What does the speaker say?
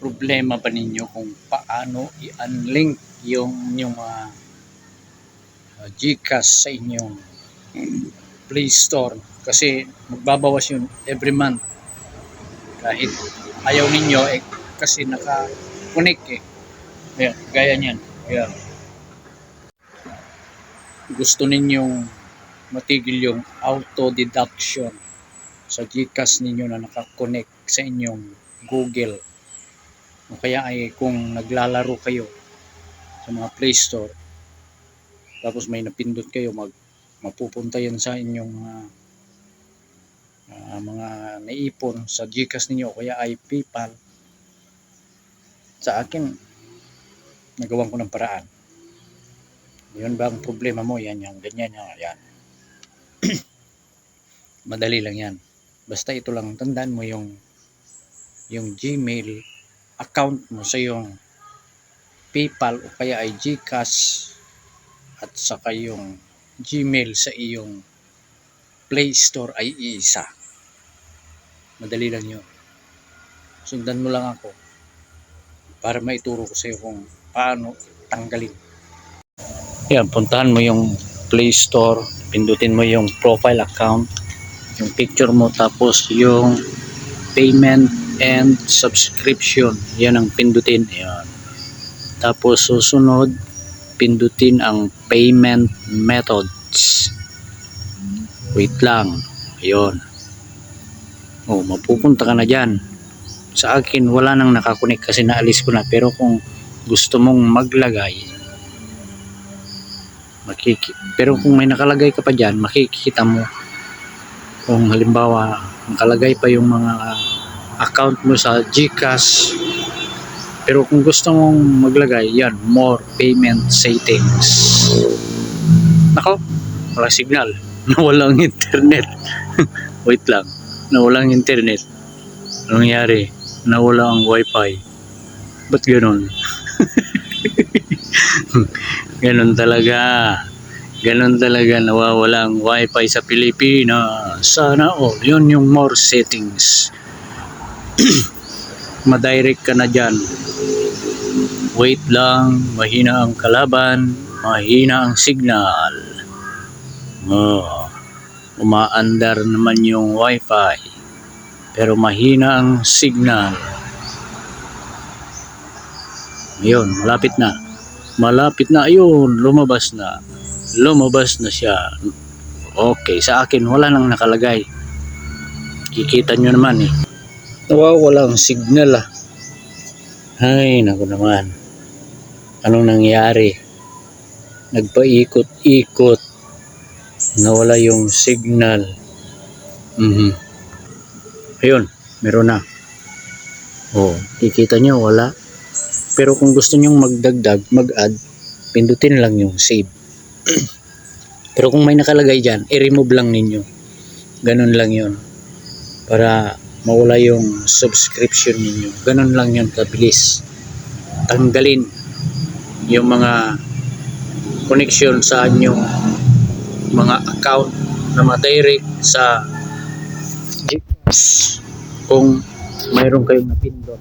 problema ba ninyo kung paano i-unlink yung GCash sa inyong Play Store? Kasi magbabawas yun every month. Kahit ayaw ninyo kasi naka-connect Ayan, gaya niyan. Ayan. Gusto ninyong matigil yung auto deduction sa GCash ninyo na naka-connect sa inyong Google. O kaya ay kung naglalaro kayo sa mga Play Store, tapos may napindot kayo, mapupunta yan sa inyong mga naipon sa GCash ninyo o kaya ay PayPal. Sa akin, nagawan ko ng paraan. Yun ba ang problema mo? Yan, ganyan, yan. Madali lang yan. Basta ito lang, tandaan mo yung Gmail account mo sa yung PayPal o kaya ay GCash at saka yung Gmail sa iyong Play Store ay iisa. Madali lang yun. Sundan mo lang ako para maituro ko sa iyo kung paano tanggalin. Yan, puntahan mo yung Play Store, pindutin mo yung profile account, yung picture mo, tapos yung payment and subscription, yan ang pindutin. Yan. Tapos susunod, pindutin ang payment methods. Wait lang. Ayun. Oh, mapupunta ka na dyan. Sa akin, wala nang nakakunik kasi naalis ko na. Pero kung gusto mong maglagay, pero kung may nakalagay ka pa dyan, makikita mo. Kung halimbawa, nakalagay pa yung mga account mo sa GCash. Pero kung gusto mong maglagay, yan, more payment settings. Nako, walang signal. Nawalang internet. Wait lang. Nawalang internet. Anong nangyari? Nawala ang wifi. Ba't ganun? Ganun talaga. Ganun talaga, nawawala ang wifi sa Pilipinas. Sana all. Yun yung more settings. Madirect ka na dyan. Wait lang. Mahina ang kalaban. Mahina ang signal. Umaandar naman yung wifi. Pero mahina ang signal. Ayun, malapit na. Malapit na, ayun, lumabas na. Lumabas na siya. Okay, sa akin wala nang nakalagay. Kikita nyo naman nawawala ang signal Ay, naku naman. Anong nangyari? Nagpaikot-ikot. Nawala yung signal. Ayun, meron na. Kikita nyo, wala. Pero kung gusto nyong magdagdag, mag-add, pindutin lang yung save. Pero kung may nakalagay dyan, i-remove lang ninyo. Ganun lang yun. Para mawala yung subscription ninyo. Ganun lang yun, kabilis. Tanggalin yung mga connection sa inyong mga account na madirect sa GCash kung mayroon kayong napindot.